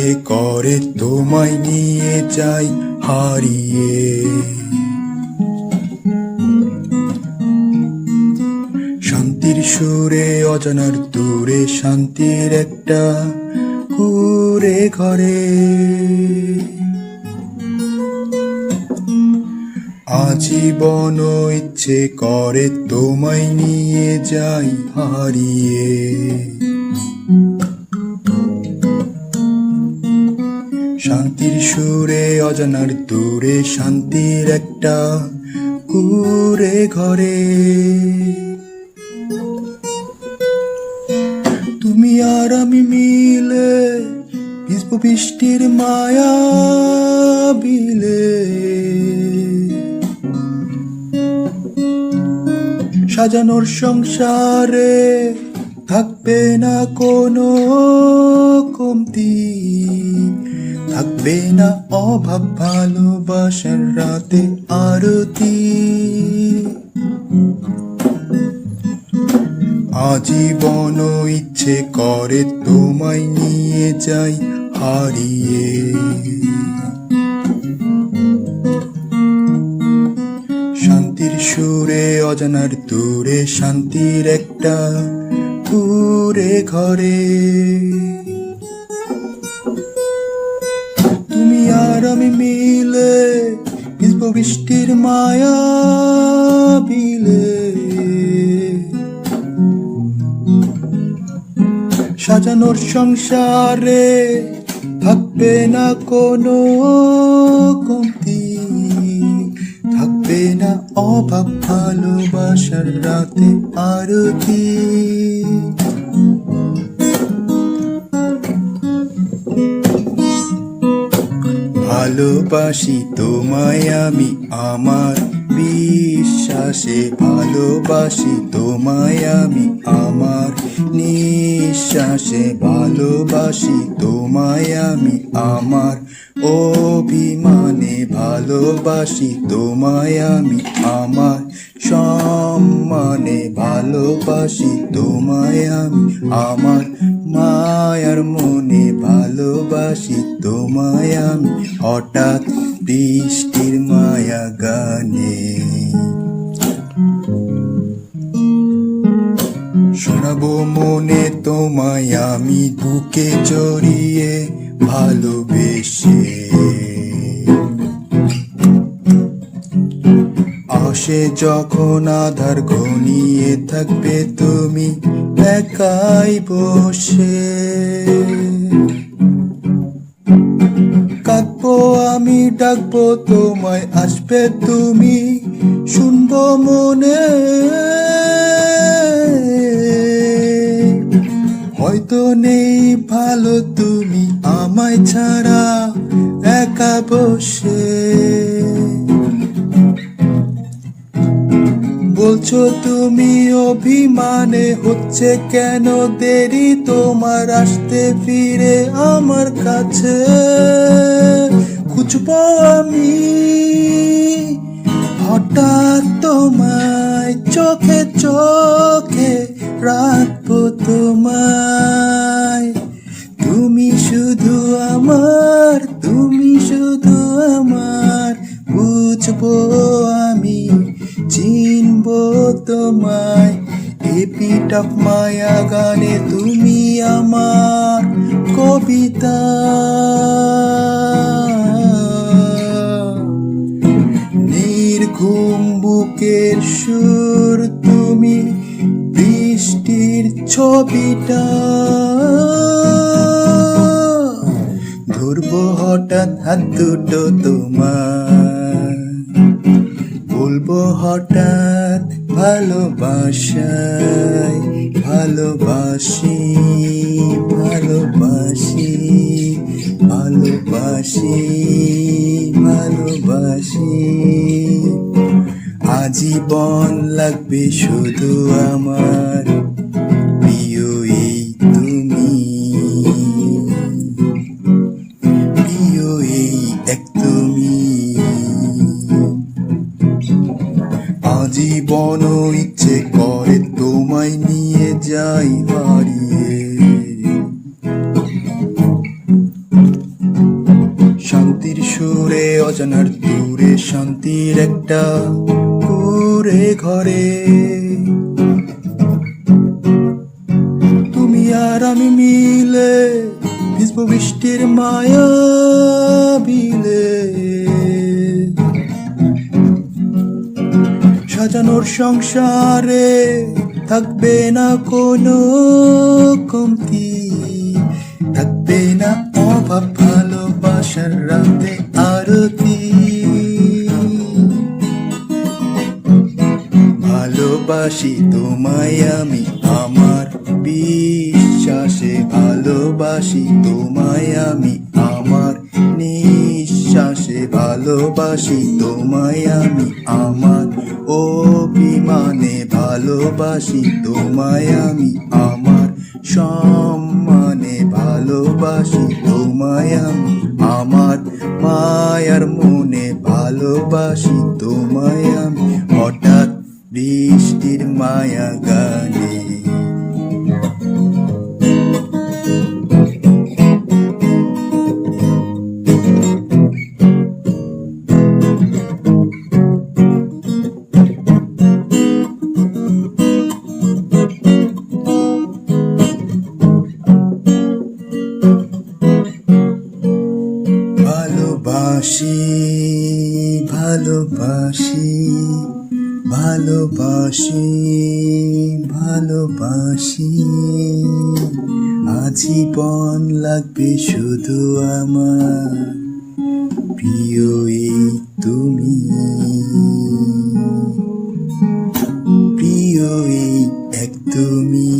ইচ্ছে করে তোমায় নিয়ে যাই হারিয়ে। শান্তির সুরে অজানার দূরে শান্তির একটা কুঁড়ে ঘরে আজীবন ইচ্ছে করে তোমায় নিয়ে যাই হারিয়ে। শান্তির সুরে অজানার দূরে শান্তির একটা কুঁড়ে ঘরে তুমি আর আমি মিলে ভিজবো বৃষ্টির মায়া বিলে। সাজানোর সংসারে থাকবে না কোনো কমতি, থাকবে না অভাব, ভালোবাসার রাতে আরতি। আজীবন ইচ্ছে করে তোমায় নিয়ে যাই হারিয়ে। শান্তির সুরে অজানার দূরে শান্তির একটা কুঁড়ে ঘরে তুমি আর আমি মিলে ভিজবো বৃষ্টির মায়া বিলে। সাজানোর সংসারে থাকবে না কোনো কমতি, থাকবে না অভাব, ভালোবাসার রাতে আরতি। ভালোবাসি তোমায় আমি আমার বিশ্বাসে, ভালোবাসি তোমায় আমি আমার নিঃশ্বাসে, ভালোবাসি তোমায় আমি আমার অভিমানে, ভালোবাসি তোমায় আমি আমার সম্মানে, ভালোবাসি তোমায় আমি আমার মায়ার মনে, ভালোবাসি তোমায় আমি হঠাৎ বৃষ্টির মায়া গানে। শোনাবো মনে তোমায় আমি বুকে জড়িয়ে ভালোবেসে। আসে যখন আধার ঘনিয়ে থাকবে তুমি একাই বসে। কাঁদবো আমি ডাকবো তোমায় আসবে তুমি শুনবো মনে। হয়তো নেই ভালো তুমি আমায় ছাড়া একা বসে। বলছো তুমি অভিমানে হচ্ছে কেন দেরি তোমার আসতে ফিরে আমার কাছে। খুঁজবো আমি হঠাৎ তোমায় চোখে চোখে, রাখবো তোমায়। তুমি শুধু আমার, তুমি শুধু আমার, বুঝবো আমি চিনবো তোমায়। এপিটাফ মায়া গানে তুমি আমার কবিতা। নির্ঘুম বুকের সুর তুমি বৃষ্টির ছবিটা। ধরবো হঠাৎ হাত দুটো তোমার, বলবো হঠাৎ ভালোবাসায়, ভালোবাসি ভালোবাসি ভালোবাসি ভালোবাসি। আজীবন লাগবে শুধু আমার প্রিয় এই তুমি, প্রিয় এই এক তুমি। আজীবন ইচ্ছে করে তোমায় নিয়ে যাই হারিয়ে। শান্তির সুরে অজানার দূরে শান্তির একটা কুড়ে ঘরে তুমি আর আমি মিলে ভিজবো বৃষ্টির মায়া বিলে সাজানোর সংসারে থাকবে না কোনো কমতি, থাকবে না অভাব, ভালোবাসার রাতে আরতি। ভালোবাসি তোমায় আমি আমার বিশ্বাসে, ভালোবাসি তোমায় আমি আমার নিঃশ্বাসে, ভালোবাসি তোমায় আমি আমার অভিমানে, ভালোবাসি তোমায় আমি আমার সম্মানে, ভালোবাসি তোমায় আমি আমার মায়ার মনে, ভালোবাসি তোমায় আমি হঠাৎ বৃষ্টির মায়া গানে। ভালোবাসি ভালোবাসি ভালোবাসি ভালোবাসি, আজীবন লাগবে শুধু আমার প্রিয় এই তুমি, প্রিয় এই এক তুমি।